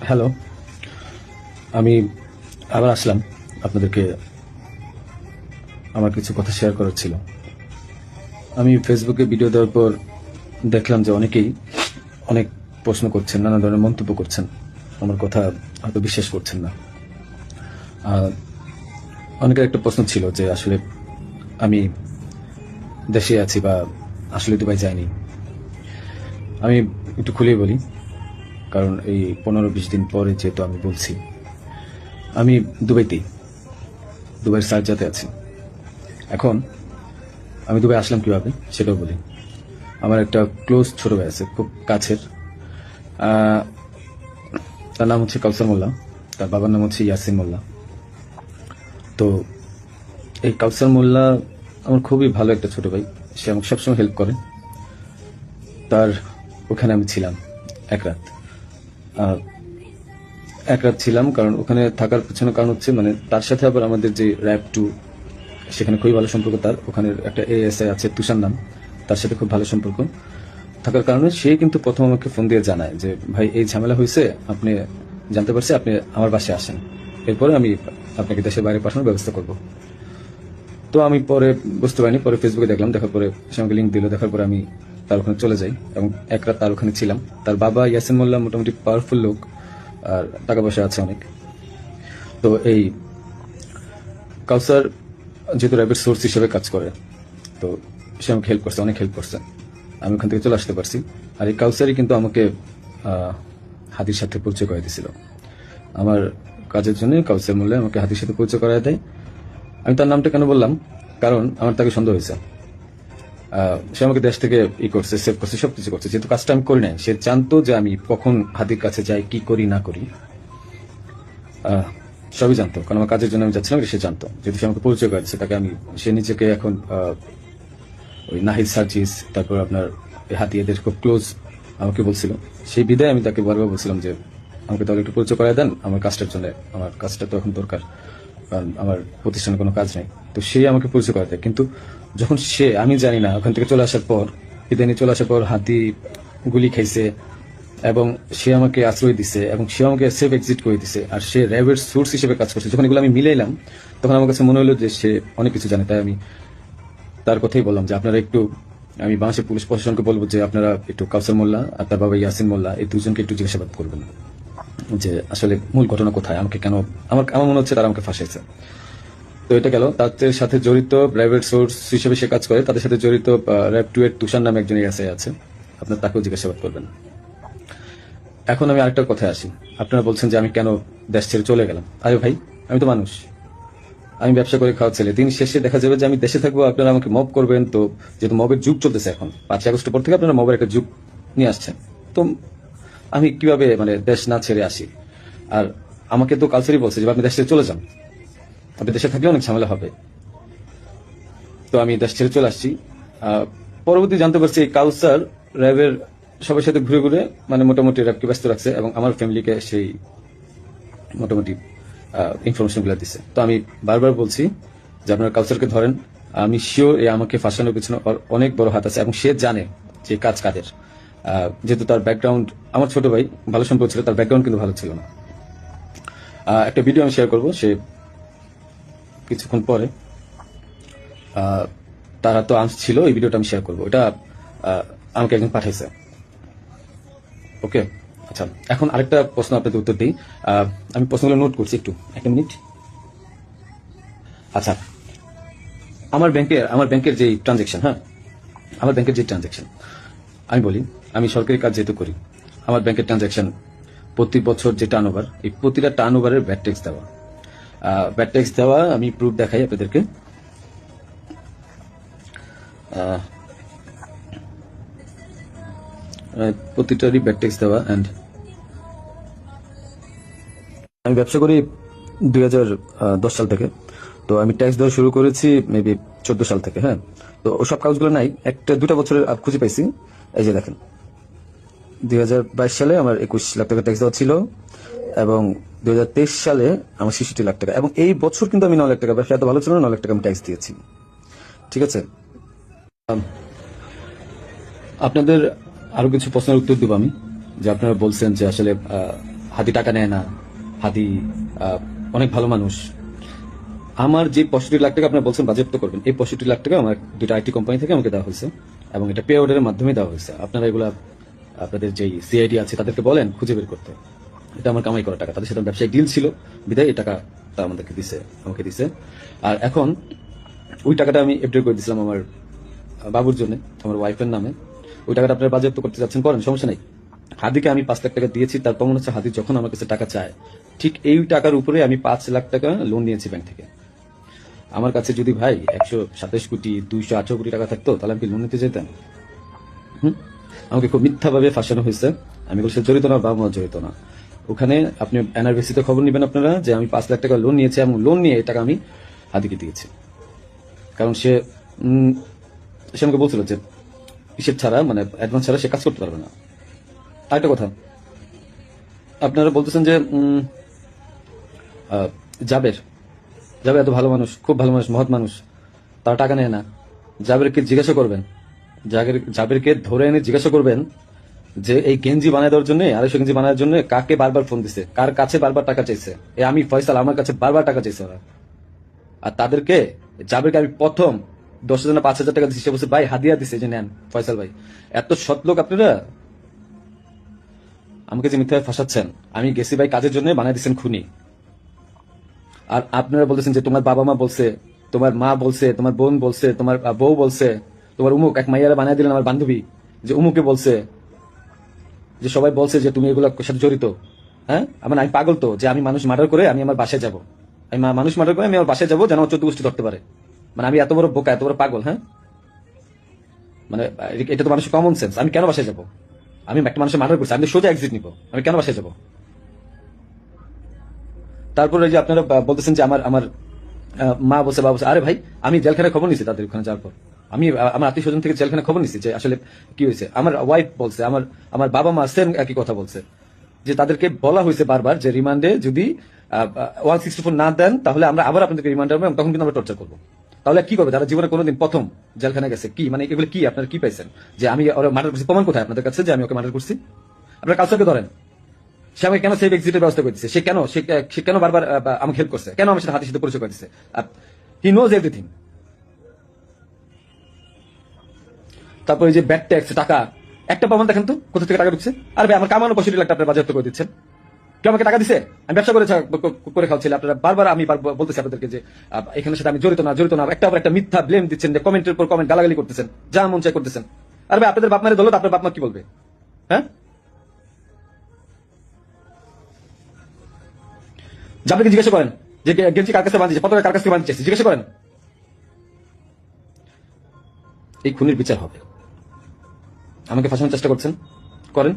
Hello, আমি আবার আসলাম আপনাদেরকে আমার কিছু কথা শেয়ার করার ছিল। আমি ফেসবুকে ভিডিও দেওয়ার পর দেখলাম যে অনেকেই অনেক প্রশ্ন করছেন, নানা ধরনের মন্তব্য করছেন, আমার কথা হয়তো বিশ্বাস করছেন না। অনেকের একটা প্রশ্ন ছিল যে আসলে আমি দেশে আছি বা আসলে দুবাই যাইনি। আমি একটু খুলেই বলি, কারণ এই 15-20 দিন পরে যেহেতু আমি বলছি, আমি দুবাইতেই, দুবাইয়ের সার্জাতে আছি। এখন আমি দুবাই আসলাম কিভাবে সেটাও বলি। আমার একটা ক্লোজ ছোট ভাই আছে, খুব কাছের। তার নাম হচ্ছে কাউসার মোল্লা, তার বাবার নাম হচ্ছে ইয়াসিন মোল্লা। তো এই কাউসার মোল্লা আমার খুবই ভালো একটা ছোট ভাই, সে আমাকে সবসময় হেল্প করে। তার ওখানে আমি ছিলাম এক রাত। এক রাত ছিলাম, কারণ ওখানে থাকার পেছনে কারণ হচ্ছে মানে তার সাথে আবার আমাদের যে র্যাব 2, সেখানে খুবই ভালো সম্পর্ক। তার ওখানে একটা এএসআই আছে তুষার নাম, তার সাথে খুব ভালো সম্পর্ক থাকার কারণে সে কিন্তু প্রথম আমাকে ফোন দিয়ে জানায় যে ভাই এই ঝামেলা হয়েছে, আপনি জানতে পারছি, আপনি আমার বাসায় আসেন, এরপরে আমি আপনাকে দেশের বাইরে পাঠানোর ব্যবস্থা করব। তো আমি পরে বুঝতে পারিনি, পরে ফেসবুকে দেখলাম, দেখার পরে সে আমাকে লিঙ্ক দিল, দেখার পরে আমি তার ওখানে চলে যাই এবং এক রাত তার ওখানে ছিলাম। তার বাবা ইয়াসিন মোল্লা মোটামুটি পাওয়ারফুল লোক, আর টাকা পয়সা আছে অনেক। তো এই কাউসার যেহেতু র্যাবের সোর্স হিসেবে কাজ করে, তো সে আমাকে হেল্প করছে, অনেক হেল্প করছে, আমি ওখান থেকে চলে আসতে পারছি। আর এই কাউসারই কিন্তু আমাকে হাদির সাথে পরিচয় করে দিয়েছিল। আমার কাজের জন্য কাউসার মোল্লা আমাকে হাদির সাথে পরিচয় করায় দেয়। আমি তার নামটা কেন বললাম, কারণ আমার তাকে সন্দেহ হয়েছে। সে আমাকে দেশ থেকে করছে, সেভ করছে, সবকিছু করছে, যেহেতু কাজটা আমি করি নাই। সে জানতো যে আমি কখন হাদির কাছে যাই, কি করি না করি, সবই জানতো, কারণ আমার কাজের জন্য আমি যাচ্ছিলাম, সে জানতো। যদি সে আমাকে পরিচয় করেছে তাকে, আমি সে নিজেকে এখন ওই নাহিদ সার্জিস, তারপর আপনার হাতি, এদের খুব ক্লোজ আমাকে বলছিল। সেই বিদায় আমি তাকে বারবার বলছিলাম যে আমাকে তাহলে একটু পরিচয় করায় দেন আমার কাজটার জন্য, আমার কাজটা তো এখন দরকার, কারণ আমার প্রতিষ্ঠানে কোনো কাজ নেই। তো সে আমাকে পরিচয় করায় দেয়, কিন্তু যখন সে, আমি জানি না, ওখান থেকে চলে আসার পর, ইদানি চলে আসার পর হাতি গুলি খাইছে এবং সে আমাকে আশ্রয় দিছে এবং সে আমাকে সেফ এক্সিট করে দিছে, আর সে র্যাবের সোর্স হিসেবে কাজ করছে। যখন এগুলো আমি মিলাইলাম, তখন আমার কাছে মনে হলো যে সে অনেক কিছু জানে। তাই আমি তার কথাই বললাম যে আপনারা একটু, আমি বাংলাদেশের পুলিশ প্রশাসনকে বলবো যে আপনারা একটু কাউসার মোল্লা আর তার বাবা ইয়াসিন মোল্লা, এই দুজনকে একটু জিজ্ঞাসাবাদ করবেন যে আসলে মূল ঘটনা কোথায়, আমাকে কেন, আমার আমার মনে হচ্ছে তারা আমাকে ফাঁসাইছে। তো এটা গেল। তাদের সাথে জড়িত প্রাইভেট সোর্স হিসেবে সে কাজ করে, তাদের সাথে জড়িত র্যাব 2 এর তুষার নামে একজন এসআই আছে, আপনার তাকেও জিজ্ঞাসাবাদ করবেন। এখন আমি আরেকটা কথায় আসি। আপনারা বলছেন যে আমি কেন দেশ ছেড়ে চলে গেলাম। আরে ভাই, আমি তো মানুষ, আমি ব্যবসা করে খাওয়া ছেলে। দিন শেষে দেখা যাবে যে আমি দেশে থাকবো, আপনারা আমাকে মব করবেন। তো যেহেতু মবের যুগ চলতেছে এখন, 5 আগস্টের পর থেকে আপনারা মবের একটা যুগ নিয়ে আসছেন, তো আমি কিভাবে মানে দেশ না ছেড়ে আসি? আর আমাকে তো কালচারই বলছে যে আপনি দেশ ছেড়ে চলে যান, আপনি দেশে থাকলে অনেক ঝামেলা হবে। তো আমি দেশ ছেড়ে চলে আসছি। পরবর্তী জানতে পারছি এই কাউসার র্যাবের সবার সাথে ঘুরে ঘুরে মানে মোটামুটি র্যাবকে ব্যস্ত রাখছে এবং আমার ফ্যামিলিকে সেই মোটামুটি ইনফরমেশন গুলো দিচ্ছে। তো আমি বারবার বলছি যে আপনারা কালচারকে ধরেন, আমি শিওর এ আমাকে ফাঁসানোর পিছনে অনেক বড় হাত আছে এবং সে জানে যে কাজ কাদের। যেহেতু তার ব্যাকগ্রাউন্ড, আমার ছোট ভাই, ভালো সম্পর্ক ছিল, তার ব্যাকগ্রাউন্ড কিন্তু ভালো ছিল না। একটা ভিডিও আমি শেয়ার করবো, সে কিছুক্ষণ পরে, তারা তো আর্মস ছিল, এই ভিডিওটা আমি শেয়ার করবো। এটা আমাকে একজন পাঠাইছে। ওকে, আচ্ছা, এখন আরেকটা প্রশ্ন আপনাদের উত্তর দিই। আমি প্রশ্নগুলো নোট করছি, একটু একটা মিনিট। আচ্ছা, আমার ব্যাংকের যে ট্রানজেকশন, হ্যাঁ, আমার ব্যাংকের যে ট্রানজেকশন, আমি বলি, আমি সরকারি কাজ যেহেতু করি, আমার ব্যাংকের ট্রানজেকশন প্রতি বছর যে টার্ন ওভার, এই প্রতিটা টার্ন ওভারের ভ্যাট ট্যাক্স দেওয়া, আমি প্রুফ দেখাই আপনাদেরকে। প্রতিটারই ভ্যাট ট্যাক্স দেওয়া। অ্যান্ড আমি ব্যবসা করি 2010 সাল থেকে। তো আমি ট্যাক্স দেওয়া শুরু করেছি মেবি 14 সাল থেকে। হ্যাঁ, তো ওসব কাগজগুলো নাই, একটা দুটা বছরের খুঁজে পাইছি। এই যে দেখেন, 2022 সালে আমার 21 লাখ টাকা ট্যাক্স দেওয়া ছিল এবং 2023 সালে আমার 66 লাখ টাকা, এবং এই বছর কিন্তু আমি 9 লাখ টাকা, ব্যবসা এত ভালো ছিল না, 9 লাখ টাকা আমি ট্যাক্স দিয়েছি। ঠিক আছে, আপনাদের আরো কিছু প্রশ্নের উত্তর দেবো আমি, যে আপনারা বলছেন যে আসলে হাদি টাকা নেয় না, হাদি অনেক ভালো মানুষ। আমার যে 65 লাখ টাকা আপনারা বলছেন বাজেয়াপ্ত করবেন, এই 65 লাখ টাকা আমার দুটো আইটি কোম্পানি থেকে আমাকে দেওয়া হয়েছে এবং এটা পে অর্ডারের মাধ্যমে দেওয়া হয়েছে। আপনারা এগুলা আপনাদের যেই সিআইডি আছে তাদেরকে বলেন খুঁজে বের করতে। এটা আমার কামাই করা টাকা, তাদের সাথে ব্যবসায়িক ডিল ছিল বিদায় এই টাকা তা আমাকে দিছে। আর এখন ওই টাকাটা আমি এফডিআর করে দিয়েছিলাম আমার বাবুর জন্য, আমার ওয়াইফের নামে। ওই টাকাটা আপনারা বাজেয়াপ্ত করতে যাচ্ছেন, করেন, সমস্যা নেই। হাদিকে আমি 5 লাখ টাকা দিয়েছি, তার প্রমাণ হচ্ছে হাদি যখন আমার কাছে টাকা চায় ঠিক এই টাকার উপরে আমি 5 লাখ টাকা লোন নিয়েছি ব্যাংক থেকে। আমার কাছে যদি ভাই 127 কোটি 218 কোটি টাকা থাকতো তাহলে আমি কি লোন নিতে যেতাম? আমাকে খুব মিথ্যাভাবে ফাঁসানো হয়েছে। আমি বলছি জড়িত না, বাবা মা জড়িত না। ওখানে আপনি এনআরবিসিতে খবর নেবেন আপনারা যে আমি 5 লাখ টাকা লোন নিয়েছি এবং লোন নিয়ে এই টাকা আমি হাদিকে দিয়েছি। কারণ সে আমাকে বলছিল যে হিসেব ছাড়া, মানে অ্যাডভান্স ছাড়া সে কাজ করতে পারবে না। আরেকটা কথা, আপনারা বলতেছেন যে জাবের এত ভালো মানুষ, খুব ভালো মানুষ, মহৎ মানুষ, তার টাকা নেয় না। জাবেরকে জিজ্ঞাসা করবেন, জাবেরকে ধরে এনে জিজ্ঞাসা করবেন যে এই গেঞ্জি বানায় দেওয়ার জন্য, 250 গেঞ্জি বানানোর জন্য কাকে বারবার ফোন দিছে, কার কাছে বারবার টাকা চাইছে। আমি ফয়সাল, আমার কাছে বারবার টাকা চাইছে ওরা। আর তাদেরকে জাবেরকে আমি প্রথম 10,000 না 5,000 টাকা দিচ্ছি, সে বলছে ভাই হাদিয়া দিছে যে নেন ফয়সাল ভাই। এত সৎ লোক আপনারা। আমাকে যে মিথ্যায় ফাঁসাচ্ছেন, আমি গেছি ভাই কাজের জন্য, বানাই দিচ্ছেন খুনি। আর আপনারা বলতেছেন যে তোমার বাবা মা বলছে, তোমার মা বলছে, তোমার বোন বলছে, তোমার বউ বলছে, তোমার উমুক এক মাইয়ারা বানিয়ে দিলেন আমার বান্ধবী, যে উমুকে বলছে, যে সবাই বলছে যে তুমি এগুলোর সাথে জড়িত। হ্যাঁ, আমি পাগল তো যে আমি মানুষ মার্ডার করে আমি আমার বাসায় যাব, আমি মানুষ মার্ডার করে আমি আমার বাসায় যাবো যেন আমার 14 গোষ্ঠী ধরতে পারে। মানে আমি এত বড় বোকা, এত বড় পাগল? হ্যাঁ, মানে এটা তো মানুষের কমন সেন্স। আমি কেন বাসায় যাবো? আমি একটা মানুষের মার্ডার করছি, আমি সোজা এক্সিট নিবো, আমি কেন বাসায় যাবো? তারপরে যে আপনারা বলতেছেন যে আমার আমার মা বলছে, বাবা বলছে। আরে ভাই, আমি জেলখানায় খবর নিছি তাদের ওখানে যাওয়ার পর। আমি আমার আত্মীয় স্বজন থেকে জেলখানায় খবর নিছি যে আসলে কি হয়েছে। আমার ওয়াইফ বলছে, আমার বাবা মা সেম একই কথা বলছে, যে তাদেরকে বলা হয়েছে বারবার যে রিমান্ডে যদি 164 না দেন তাহলে আমরা আবার আপনাদেরকে রিমান্ডে আনবো, তখন কিন্তু আমরা টর্চার করবো। তাহলে কি করবে যারা জীবনে কোনোদিন প্রথম জেলখানায় গেছে? কি মানে এগুলো কি আপনারা কি পাইছেন? যে আমি ওরা মার্ডার করছি, প্রমাণ কোথায় আপনাদের কাছে যে আমি ওকে মার্ডার করছি? আপনারা কালচারকে ধরেন। সে আমাকে কেন সেফ এক্সিটের ব্যবস্থা করতেছে? সে কেন বারবার আমাকে হেল্প করছে? কেন আমার সাথে হাতের সাথে পরিচয় করতেছে? He knows everything. তারপরে যে ব্যাড ট্যাক্স টাকা, একটা প্রমাণ দেখেন তো কোথা থেকে টাকা ঢুকছে? আর ভাই আমার কামানো 65 লাখ টাকা আপনারা বাজেয়াপ্ত করে দিচ্ছেন। কেউ আমাকে টাকা দিছে? আমি ব্যবসা করে খাওয়াচ্ছিলাম। আপনারা বারবার আমি বলতেছি আপনাদেরকে যে এখানের সাথে আমি জড়িত না। একটা আবার একটা মিথ্যা ব্লেম দিচ্ছেন, যে কমেন্টের পর কমেন্ট গালাগালি করতেছেন, যা মন চাই করতেছেন। আর ভাই আপনাদের বাপ মারে দৌলত, আপনার বাপ মা কি বলবে? হ্যাঁ, জাবেরকে জিজ্ঞাসা করেন যে গেঞ্জি কার কাছে বাঁধিয়েছে, পতাকা কার কাছে বাঁধিয়েছে, জিজ্ঞাসা করেন। এই খুনির বিচার হবে। আমাকে ফাঁসানোর চেষ্টা করছেন, করেন।